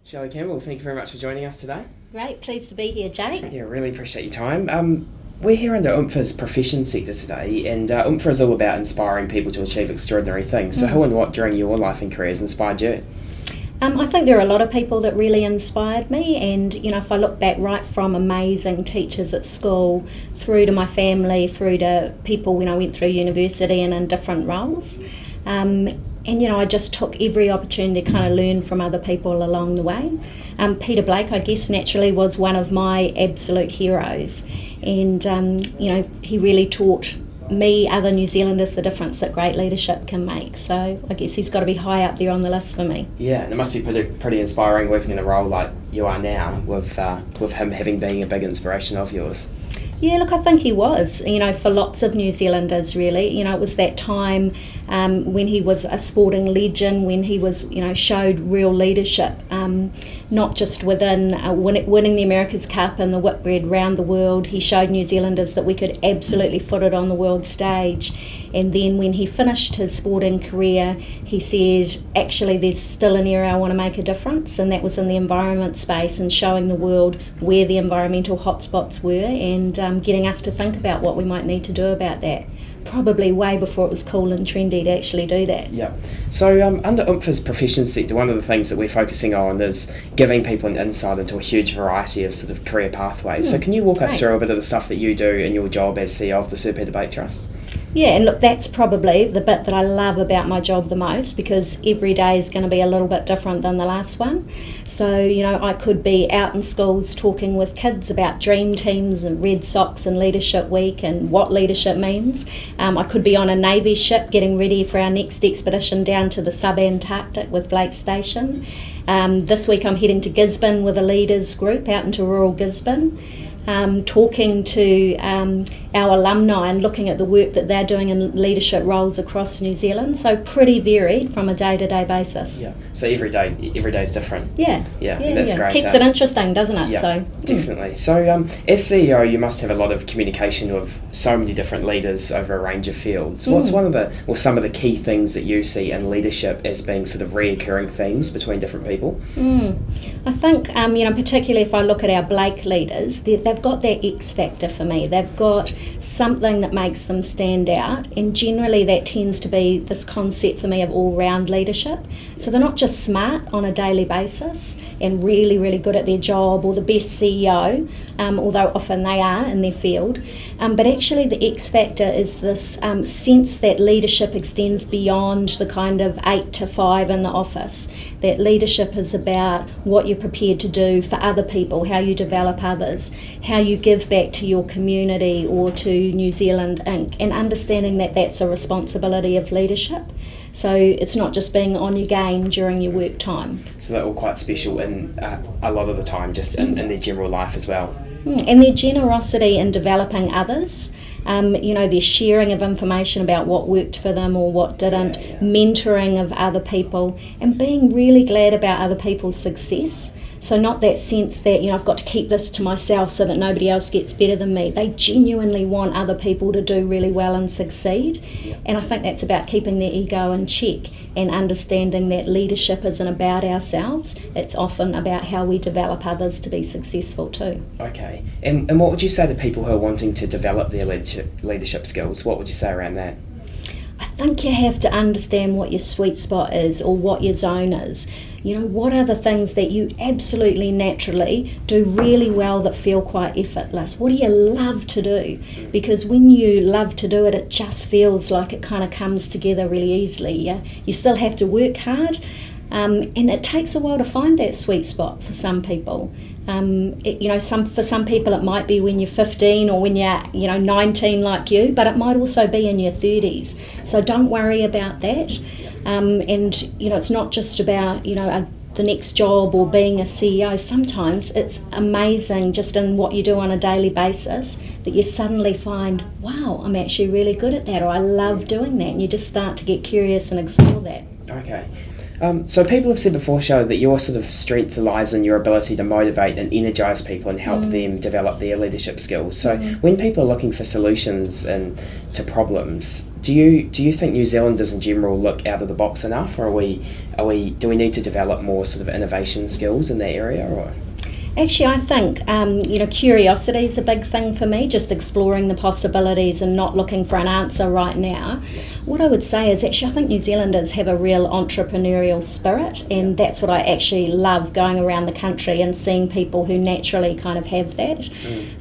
Shelley Campbell, thank you very much for joining us today. Great, pleased to be here, Jake. Yeah, really appreciate your time. We're here under Oompher's profession sector today, and Oompher is all about inspiring people to achieve extraordinary things. So who and what during your life and career has inspired you? I think there are a lot of people that really inspired me, and if I look back right from amazing teachers at school through to my family, through to people when I went through university and in different roles. I just took every opportunity to kind of learn from other people along the way. Peter Blake, I guess, naturally was one of my absolute heroes. And, he really taught me, other New Zealanders, the difference that great leadership can make. So I guess he's got to be high up there on the list for me. Yeah, and it must be pretty inspiring working in a role like you are now with him having been a big inspiration of yours. Yeah, look, I think he was, for lots of New Zealanders, really. It was that time when he was a sporting legend, when he was, showed real leadership, not just within winning the America's Cup and the Whitbread round the world. He showed New Zealanders that we could absolutely foot it on the world stage. And then when he finished his sporting career, he said, actually, there's still an area I want to make a difference, and that was in the environment space and showing the world where the environmental hotspots were and getting us to think about what we might need to do about that. Probably way before it was cool and trendy to actually do that. Yeah. So under Oompher's profession sector, one of the things that we're focusing on is giving people an insight into a huge variety of sort of career pathways. So can you walk us through a bit of the stuff that you do in your job as CEO of the Sir Peter Blake Trust? Yeah, and look, that's probably the bit that I love about my job the most, because every day is going to be a little bit different than the last one. So, I could be out in schools talking with kids about dream teams and Red Sox and Leadership Week and what leadership means. I could be on a Navy ship getting ready for our next expedition down to the sub-Antarctic with Blake Station. This week I'm heading to Gisborne with a leaders group out into rural Gisborne. Talking to our alumni and looking at the work that they're doing in leadership roles across New Zealand. So pretty varied from a day-to-day basis. Yeah. So every day is different. Yeah. That's great. Keeps it interesting, doesn't it? Yeah, so definitely. So as CEO, you must have a lot of communication with so many different leaders over a range of fields. What's some of the key things that you see in leadership as being sort of reoccurring themes between different people? I think, particularly if I look at our Blake leaders, they've got that X factor for me. They've got something that makes them stand out, and generally that tends to be this concept for me of all-round leadership. So they're not just smart on a daily basis and really, really good at their job or the best CEO, although often they are in their field, but actually the X factor is this sense that leadership extends beyond the kind of 8 to 5 in the office. That leadership is about what you're prepared to do for other people, how you develop others, how you give back to your community or to New Zealand Inc., and understanding that that's a responsibility of leadership. So it's not just being on your game during your work time. So they're all quite special in a lot of the time, just in their general life as well. And their generosity in developing others, their sharing of information about what worked for them or what didn't, mentoring of other people, and being really glad about other people's success. So not that sense that, I've got to keep this to myself so that nobody else gets better than me. They genuinely want other people to do really well and succeed. And I think that's about keeping their ego in check and understanding that leadership isn't about ourselves. It's often about how we develop others to be successful too. Okay. And what would you say to people who are wanting to develop their leadership skills? What would you say around that? I think you have to understand what your sweet spot is or what your zone is. What are the things that you absolutely naturally do really well that feel quite effortless? What do you love to do? Because when you love to do it, it just feels like it kind of comes together really easily. Yeah? You still have to work hard, and it takes a while to find that sweet spot for some people. For some people it might be when you're 15 or when you're 19 like you, but it might also be in your 30s. So don't worry about that. It's not just about the next job or being a CEO. Sometimes it's amazing just in what you do on a daily basis that you suddenly find, wow, I'm actually really good at that, or I love doing that, and you just start to get curious and explore that. Okay. So people have said before, Shelley, that your sort of strength lies in your ability to motivate and energise people and help them develop their leadership skills. So when people are looking for solutions to problems, do you think New Zealanders in general look out of the box enough, or do we need to develop more sort of innovation skills in that area? Or? Actually, I think, curiosity is a big thing for me, just exploring the possibilities and not looking for an answer right now. What I would say is actually I think New Zealanders have a real entrepreneurial spirit, and that's what I actually love, going around the country and seeing people who naturally kind of have that.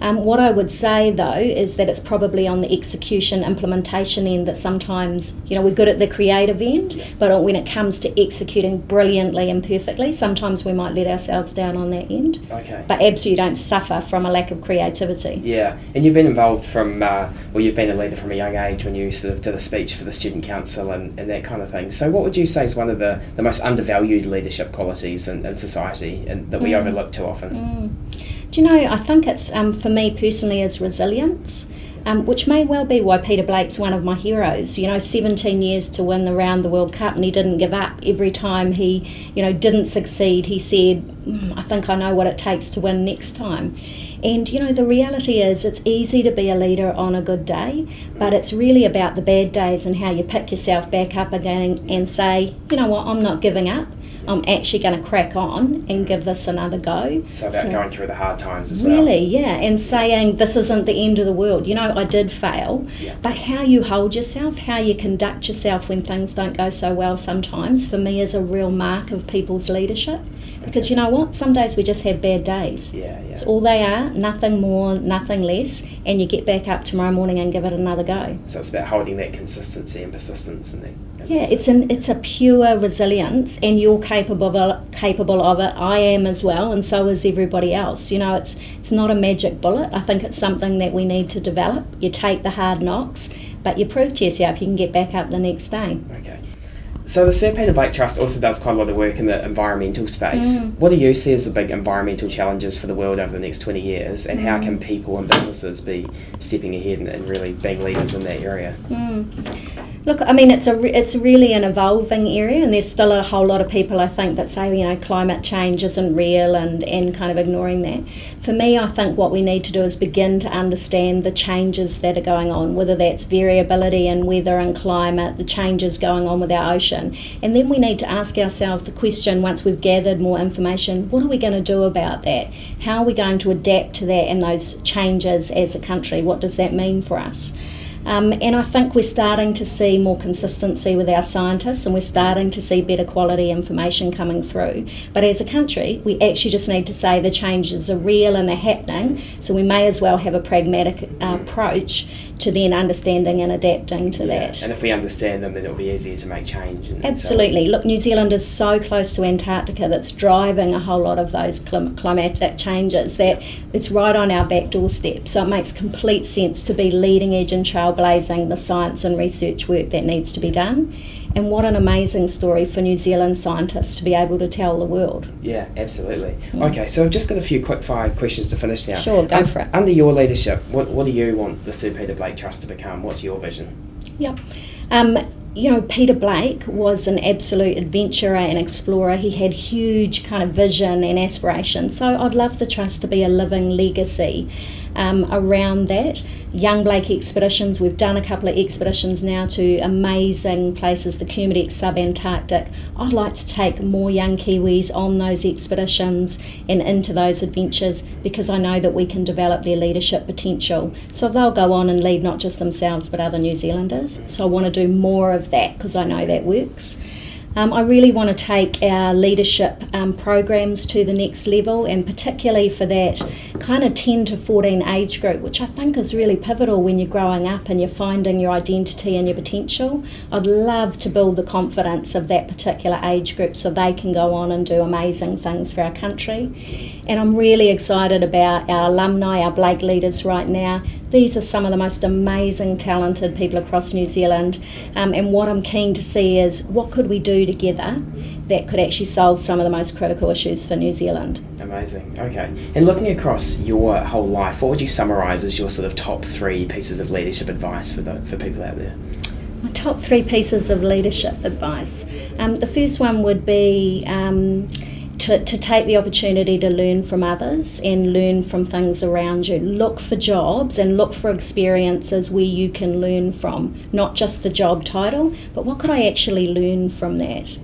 What I would say though is that it's probably on the execution, implementation end that sometimes, we're good at the creative end, but when it comes to executing brilliantly and perfectly, sometimes we might let ourselves down on that end. Okay. But absolutely don't suffer from a lack of creativity. Yeah, and you've been involved you've been a leader from a young age when you sort of did a speech for the student council and that kind of thing. So what would you say is one of the most undervalued leadership qualities in society and that we overlook too often? Do you know, I think it's, for me personally, is resilience. Which may well be why Peter Blake's one of my heroes. 17 years to win the Round the World Cup, and he didn't give up. Every time he, didn't succeed, he said, I think I know what it takes to win next time. And, the reality is it's easy to be a leader on a good day, but it's really about the bad days and how you pick yourself back up again and say, you know what, I'm not giving up. I'm actually going to crack on and give this another go. So about going through the hard times as well. Really, yeah, and saying this isn't the end of the world. I did fail, but how you hold yourself, how you conduct yourself when things don't go so well sometimes, for me is a real mark of people's leadership. Because you know what? Some days we just have bad days. Yeah. It's all they are, nothing more, nothing less, and you get back up tomorrow morning and give it another go. So it's about holding that consistency and persistence it's a pure resilience, and you're capable of it. I am as well, and so is everybody else. It's not a magic bullet. I think it's something that we need to develop. You take the hard knocks, but you prove to yourself you can get back up the next day. Okay. So the Sir Peter Blake Trust also does quite a lot of work in the environmental space. What do you see as the big environmental challenges for the world over the next 20 years, and how can people and businesses be stepping ahead and really being leaders in that area? Look, I mean, it's really an evolving area, and there's still a whole lot of people, I think, that say, climate change isn't real and kind of ignoring that. For me, I think what we need to do is begin to understand the changes that are going on, whether that's variability in weather and climate, the changes going on with our ocean. And then we need to ask ourselves the question, once we've gathered more information, what are we going to do about that? How are we going to adapt to that and those changes as a country? What does that mean for us? And I think we're starting to see more consistency with our scientists, and we're starting to see better quality information coming through. But as a country, we actually just need to say the changes are real and they're happening, so we may as well have a pragmatic approach to then understanding and adapting to that. And if we understand them, then it'll be easier to make change. Absolutely. Look, New Zealand is so close to Antarctica that's driving a whole lot of those climatic changes that it's right on our back doorstep. So it makes complete sense to be leading edge and trailblazing the science and research work that needs to be done. And what an amazing story for New Zealand scientists to be able to tell the world. Yeah, absolutely. Okay, so I've just got a few quick fire questions to finish now. Sure, go for it. Under your leadership, what do you want the Sir Peter Blake Trust to become? What's your vision? Yep. Peter Blake was an absolute adventurer and explorer. He had huge kind of vision and aspiration. So I'd love the Trust to be a living legacy around that. Young Blake expeditions, we've done a couple of expeditions now to amazing places, the Kermadec sub-Antarctic. I'd like to take more young Kiwis on those expeditions and into those adventures, because I know that we can develop their leadership potential. So they'll go on and lead not just themselves but other New Zealanders. So I want to do more of that because I know that works. I really want to take our leadership programs to the next level, and particularly for that kind of 10 to 14 age group, which I think is really pivotal when you're growing up and you're finding your identity and your potential. I'd love to build the confidence of that particular age group so they can go on and do amazing things for our country. And I'm really excited about our alumni, our Blake leaders right now. These are some of the most amazing, talented people across New Zealand, and what I'm keen to see is what could we do together that could actually solve some of the most critical issues for New Zealand. Amazing. Okay. And looking across your whole life, what would you summarise as your sort of top 3 pieces of leadership advice for people out there? My top 3 pieces of leadership advice. The first one would be to take the opportunity to learn from others and learn from things around you. Look for jobs and look for experiences where you can learn from, not just the job title, but what could I actually learn from that?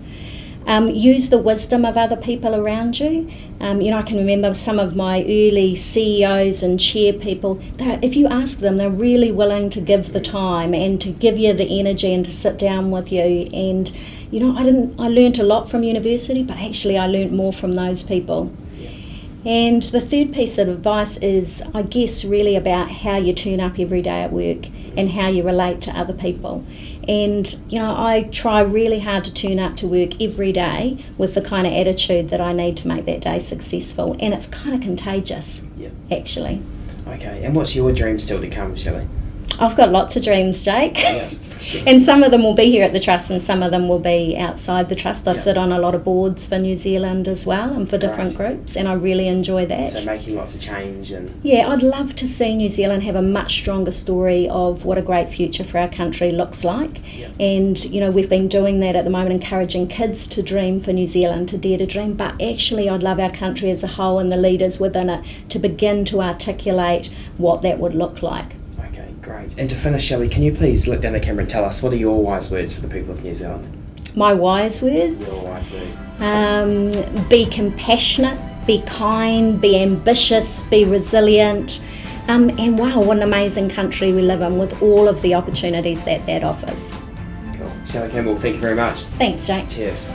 Use the wisdom of other people around you. I can remember some of my early CEOs and chair people, if you ask them, they're really willing to give the time and to give you the energy and to sit down with you. And I learnt a lot from university, but actually I learnt more from those people. And the third piece of advice is, I guess, really about how you turn up every day at work and how you relate to other people. And, I try really hard to turn up to work every day with the kind of attitude that I need to make that day successful. And it's kind of contagious, actually. Okay, and what's your dream still to come, Shelley? I've got lots of dreams, Jake. Yeah. And some of them will be here at the Trust and some of them will be outside the Trust. I sit on a lot of boards for New Zealand as well and for different groups, and I really enjoy that. So making lots of change. Yeah, I'd love to see New Zealand have a much stronger story of what a great future for our country looks like. And, we've been doing that at the moment, encouraging kids to dream for New Zealand, to dare to dream. But actually, I'd love our country as a whole and the leaders within it to begin to articulate what that would look like. Great. And to finish, Shelley, can you please look down the camera and tell us, what are your wise words for the people of New Zealand? My wise words? Your wise words. Be compassionate, be kind, be ambitious, be resilient. And wow, what an amazing country we live in with all of the opportunities that offers. Cool. Shelley Campbell, thank you very much. Thanks, Jake. Cheers.